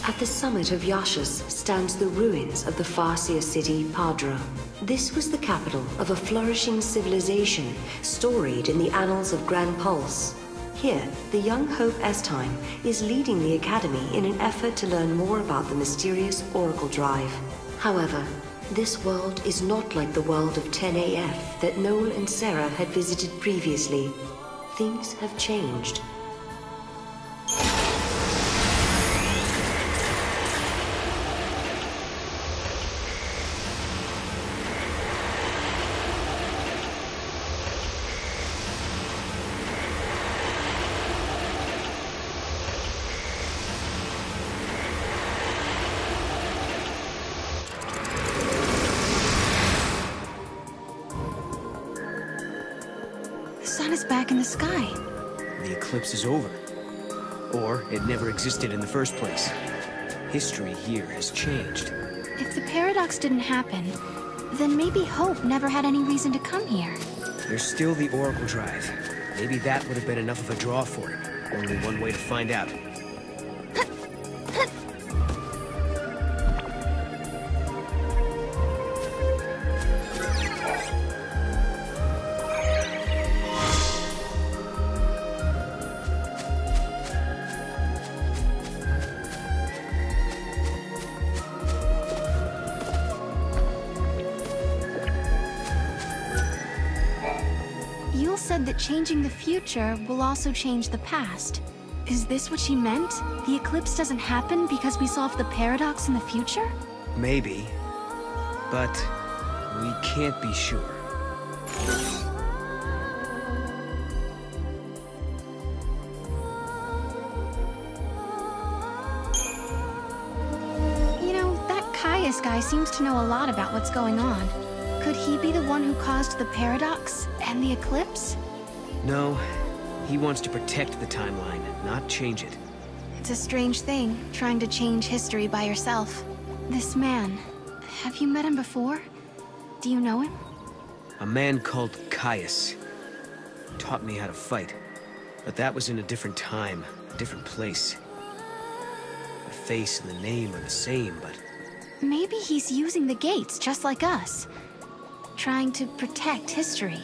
At the summit of Yaschas stands the ruins of the Farseer city, Padra. This was the capital of a flourishing civilization, storied in the annals of Grand Pulse. Here, the young Hope Estime is leading the Academy in an effort to learn more about the mysterious Oracle Drive. However, this world is not like the world of 10AF that Noel and Serah had visited previously. Things have changed. The sun is back in the sky. The eclipse is over. Or it never existed in the first place. History here has changed. If the paradox didn't happen, then maybe Hope never had any reason to come here. There's still the Oracle Drive. Maybe that would have been enough of a draw for him. Only one way to find out. Yule said that changing the future will also change the past. Is this what she meant? The eclipse doesn't happen because we solved the paradox in the future? Maybe. But we can't be sure. You know, that Caius guy seems to know a lot about what's going on. Could he be the one who caused the paradox and the eclipse? No. He wants to protect the timeline, not change it. It's a strange thing, trying to change history by yourself. This man, have you met him before? Do you know him? A man called Caius. Taught me how to fight. But that was in a different time, a different place. The face and the name are the same, but... Maybe he's using the gates, just like us. Trying to protect history.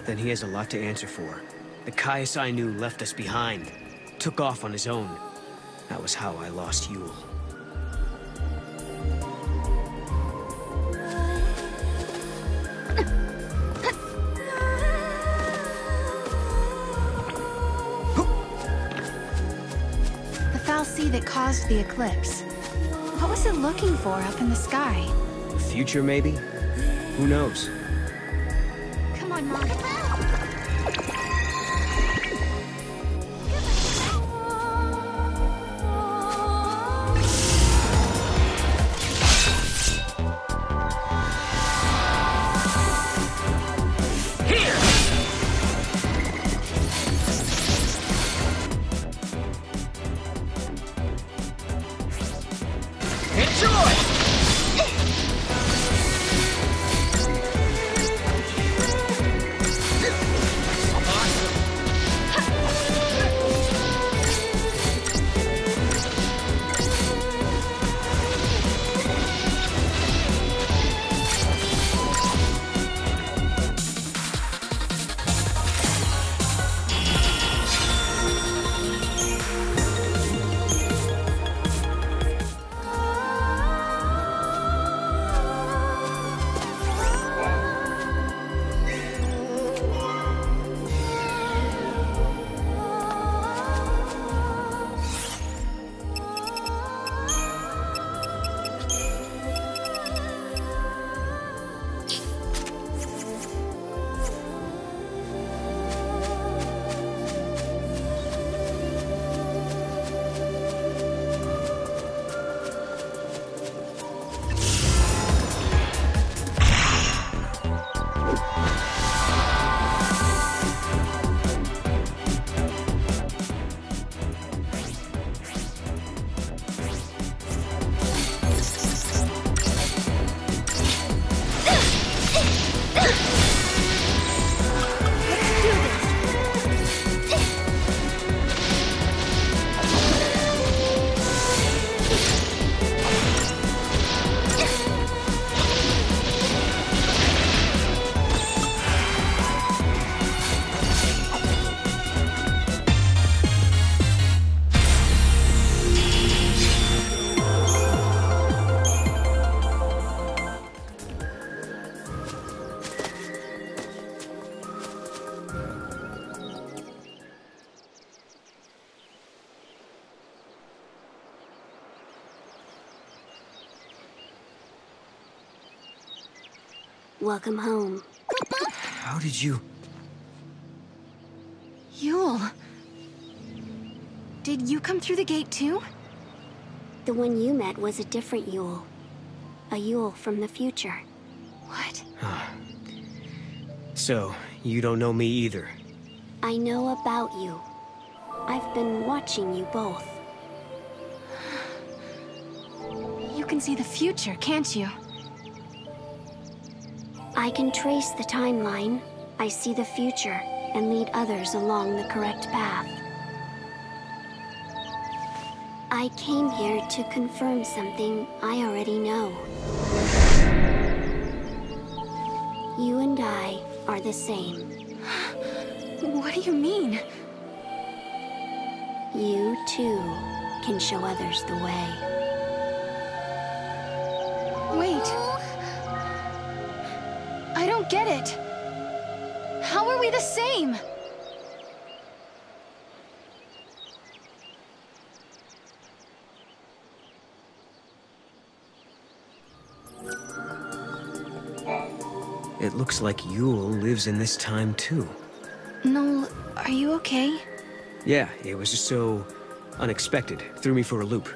Then he has a lot to answer for. The Caius I knew left us behind. Took off on his own. That was how I lost Yule. The foul sea that caused the eclipse. What was it looking for up in the sky? The future, maybe? Who knows? Come on, Mom. Welcome home. How did you... Yule. Did you come through the gate too? The one you met was a different Yule. A Yule from the future. What? So, you don't know me either? I know about you. I've been watching you both. You can see the future, can't you? I can trace the timeline. I see the future and lead others along the correct path. I came here to confirm something I already know. You and I are the same. What do you mean? You, too, can show others the way. Wait. I don't get it. How are we the same? It looks like Yule lives in this time too. Noel, are you okay? Yeah, it was just so unexpected. Threw me for a loop.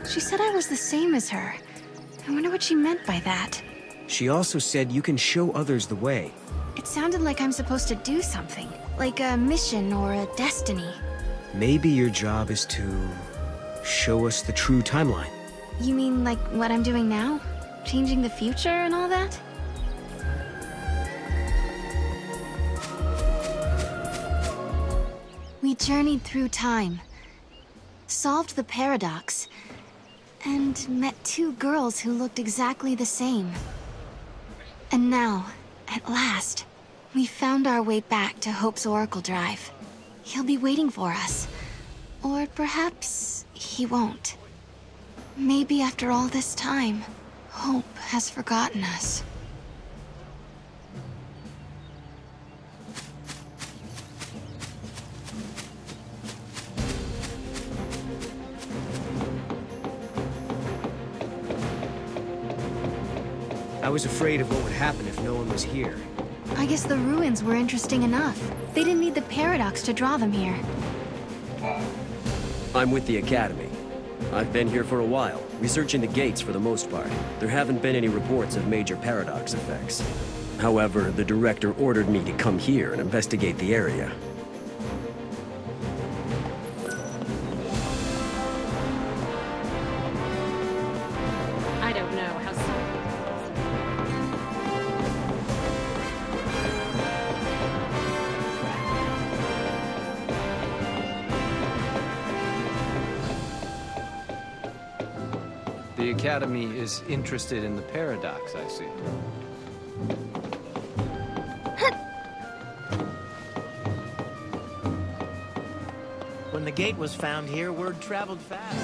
She said I was the same as her. I wonder what she meant by that. She also said you can show others the way. It sounded like I'm supposed to do something, like a mission or a destiny. Maybe your job is to show us the true timeline. You mean like what I'm doing now? Changing the future and all that? We journeyed through time, solved the paradox, and met two girls who looked exactly the same. And now, at last, we found our way back to Hope's Oracle Drive. He'll be waiting for us. Or perhaps he won't. Maybe after all this time, Hope has forgotten us. I was afraid of what would happen if no one was here. I guess the ruins were interesting enough. They didn't need the paradox to draw them here. I'm with the Academy. I've been here for a while, researching the gates for the most part. There haven't been any reports of major paradox effects. However, the director ordered me to come here and investigate the area. I don't know how The Academy is interested in the paradox, I see. When the gate was found here, word traveled fast.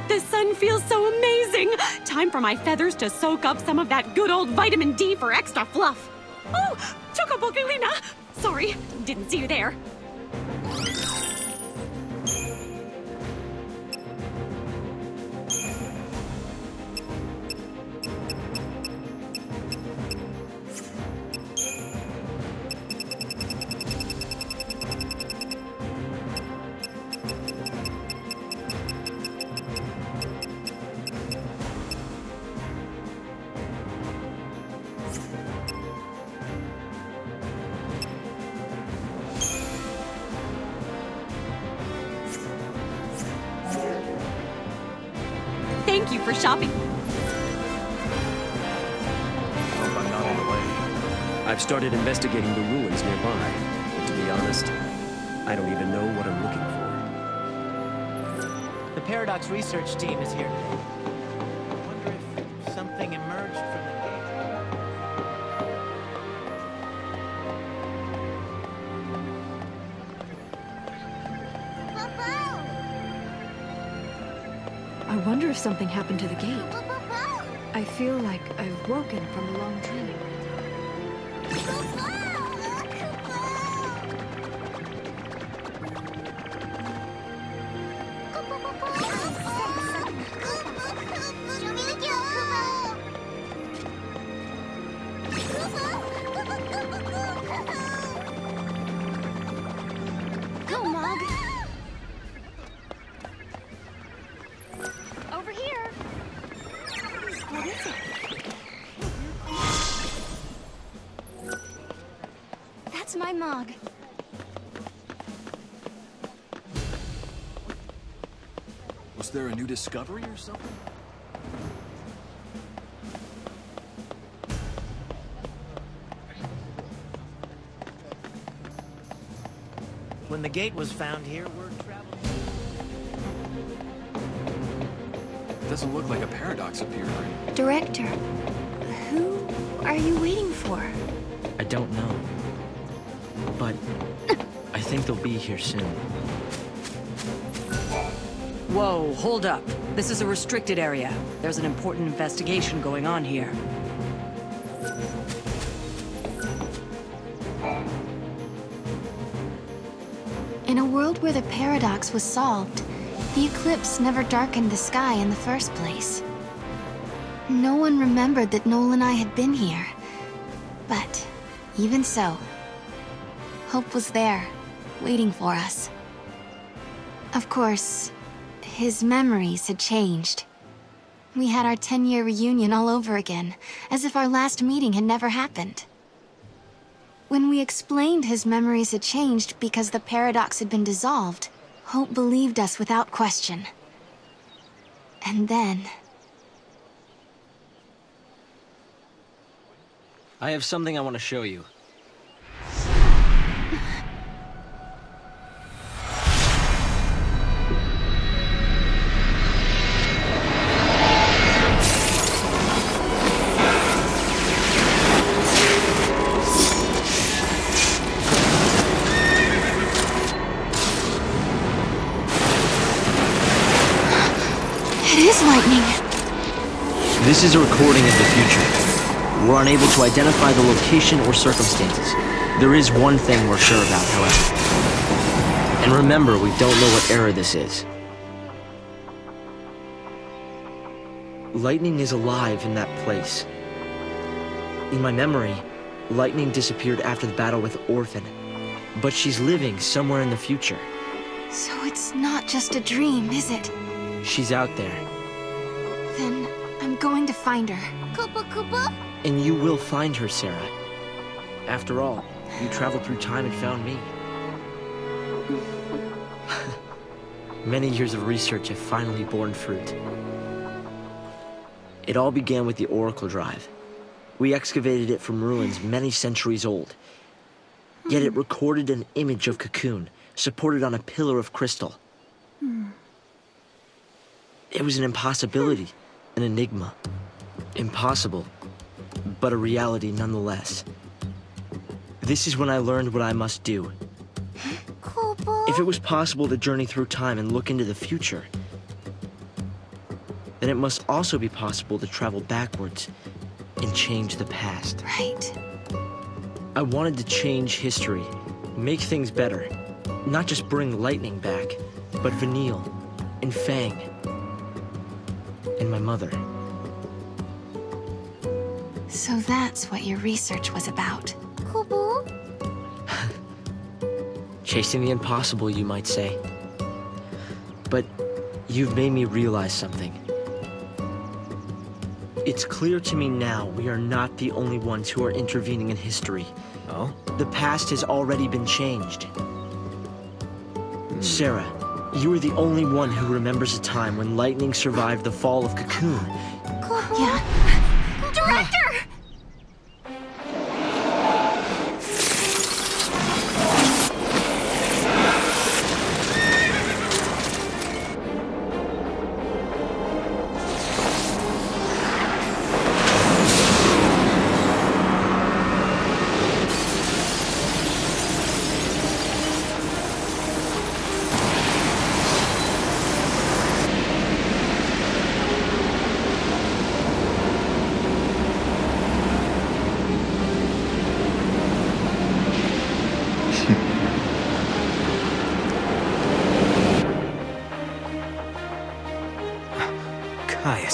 the sun feels so amazing. Time for my feathers to soak up some of that good old vitamin D for extra fluff. Oh, Chocobokelina. Sorry, didn't see you there. Thank you for shopping. Hope I'm not in the way. I've started investigating the ruins nearby, but to be honest, I don't even know what I'm looking for. The Paradox research team is here today. I wonder if something emerged from the gate. I wonder if something happened to the gate. I feel like I've woken from a long dream. Mog. Was there a new discovery or something? When the gate was found here, word traveled. Doesn't look like a paradox appeared. Director, who are you waiting for? I don't know. But I think they'll be here soon. Whoa, hold up. This is a restricted area. There's an important investigation going on here. In a world where the paradox was solved, the eclipse never darkened the sky in the first place. No one remembered that Noel and I had been here. But even so, hope was there, waiting for us. Of course, his memories had changed. We had our 10-year reunion all over again, as if our last meeting had never happened. When we explained his memories had changed because the paradox had been dissolved, Hope believed us without question. And then... I have something I want to show you. Lightning. This is a recording of the future. We're unable to identify the location or circumstances. There is one thing we're sure about, however. And remember, we don't know what era this is. Lightning is alive in that place. In my memory, Lightning disappeared after the battle with Orphan. But she's living somewhere in the future. So it's not just a dream, is it? She's out there. Then I'm going to find her. Koopa Koopa? And you will find her, Serah. After all, you traveled through time and found me. Many years of research have finally borne fruit. It all began with the Oracle Drive. We excavated it from ruins many centuries old. Yet it recorded an image of Cocoon, supported on a pillar of crystal. It was an impossibility, an enigma. Impossible, but a reality nonetheless. This is when I learned what I must do. If it was possible to journey through time and look into the future, then it must also be possible to travel backwards and change the past. Right. I wanted to change history, make things better. Not just bring Lightning back, but Vanille, and Fang, and my mother. So that's what your research was about. Kubu? Chasing the impossible, you might say. But you've made me realize something. It's clear to me now we are not the only ones who are intervening in history. Oh? The past has already been changed. Serah, you are the only one who remembers a time when Lightning survived the fall of Cocoon. Yeah. Director!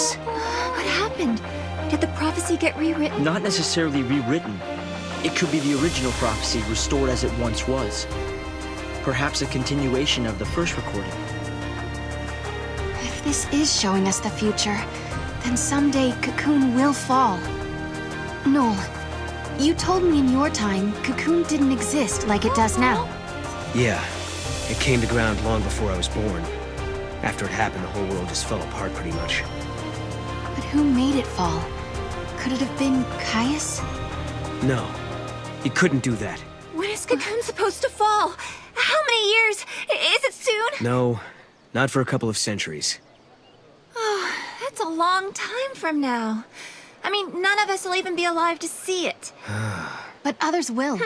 What happened? Did the prophecy get rewritten? Not necessarily rewritten. It could be the original prophecy restored as it once was. Perhaps a continuation of the first recording. If this is showing us the future, then someday Cocoon will fall. Noel, You told me in your time, Cocoon didn't exist like it does now. Yeah, it came to ground long before I was born. After it happened, the whole world just fell apart pretty much. But who made it fall? Could it have been Caius? No, he couldn't do that. When is Cocoon supposed to fall? How many years? Is it soon? No, not for a couple of centuries. Oh, that's a long time from now. I mean, none of us will even be alive to see it. But others will.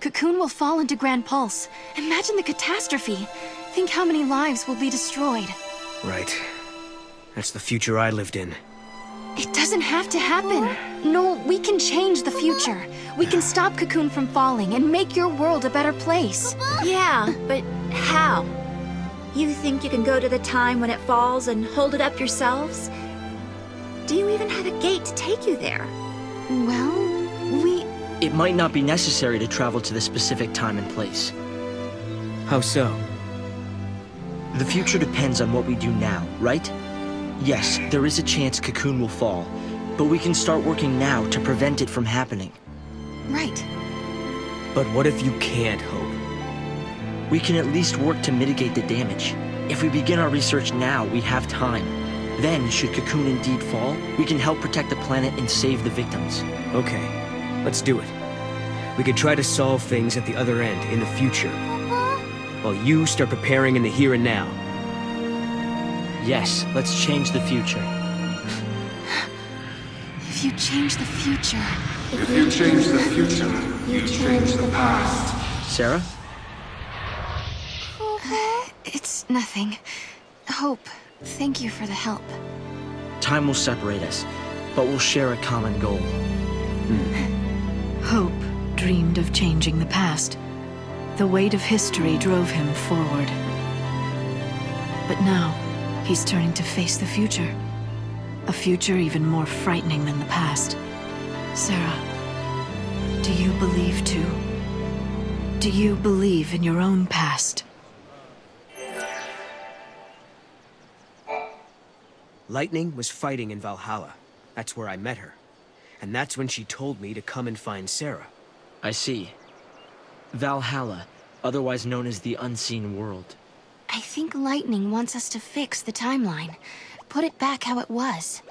Cocoon will fall into Grand Pulse. Imagine the catastrophe. Think how many lives will be destroyed. Right. That's the future I lived in. It doesn't have to happen. No, we can change the future. We can stop Cocoon from falling and make your world a better place. Yeah, but how? You think you can go to the time when it falls and hold it up yourselves? Do you even have a gate to take you there? Well, It might not be necessary to travel to the specific time and place. How so? The future depends on what we do now, right? Yes, there is a chance Cocoon will fall, but we can start working now to prevent it from happening. Right. But what if you can't, Hope? We can at least work to mitigate the damage. If we begin our research now, we have time. Then, should Cocoon indeed fall, we can help protect the planet and save the victims. Okay, let's do it. We could try to solve things at the other end, in the future. While you start preparing in the here and now. Yes, let's change the future. If you change the future... If you change the future, you change the past. Serah? It's nothing. Hope, thank you for the help. Time will separate us, but we'll share a common goal. Hope dreamed of changing the past. The weight of history drove him forward. But now, he's turning to face the future. A future even more frightening than the past. Serah, do you believe too? Do you believe in your own past? Lightning was fighting in Valhalla. That's where I met her. And that's when she told me to come and find Serah. I see. Valhalla, otherwise known as the Unseen World. I think Lightning wants us to fix the timeline. Put it back how it was.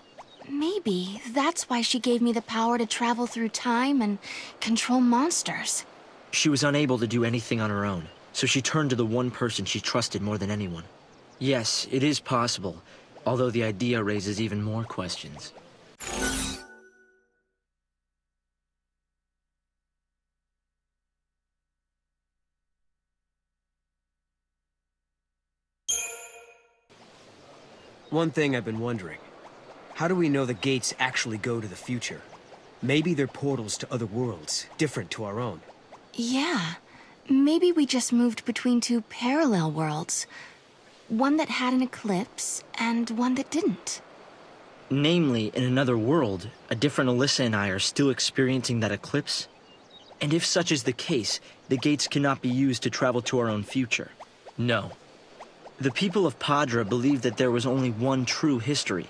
Maybe that's why she gave me the power to travel through time and control monsters. She was unable to do anything on her own, so she turned to the one person she trusted more than anyone. Yes, it is possible, although the idea raises even more questions. One thing I've been wondering. How do we know the gates actually go to the future? Maybe they're portals to other worlds, different to our own. Yeah. Maybe we just moved between two parallel worlds. One that had an eclipse, and one that didn't. Namely, in another world, a different Alyssa and I are still experiencing that eclipse. And if such is the case, the gates cannot be used to travel to our own future. No. The people of Padra believed that there was only one true history.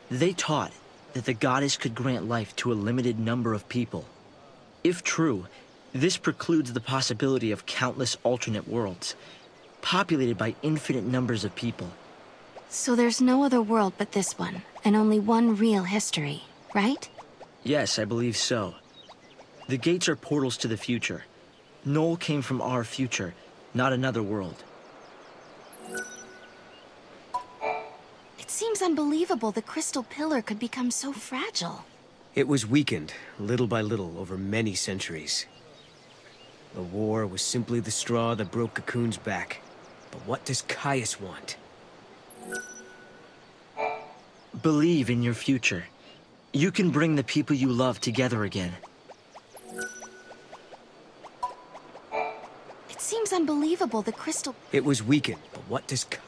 They taught that the goddess could grant life to a limited number of people. If true, this precludes the possibility of countless alternate worlds, populated by infinite numbers of people. So there's no other world but this one, and only one real history, right? Yes, I believe so. The gates are portals to the future. Noel came from our future, not another world. It seems unbelievable the crystal pillar could become so fragile. It was weakened, little by little, over many centuries. The war was simply the straw that broke Cocoon's back. But what does Caius want? Believe in your future. You can bring the people you love together again. It seems unbelievable the crystal... It was weakened, but what does Caius...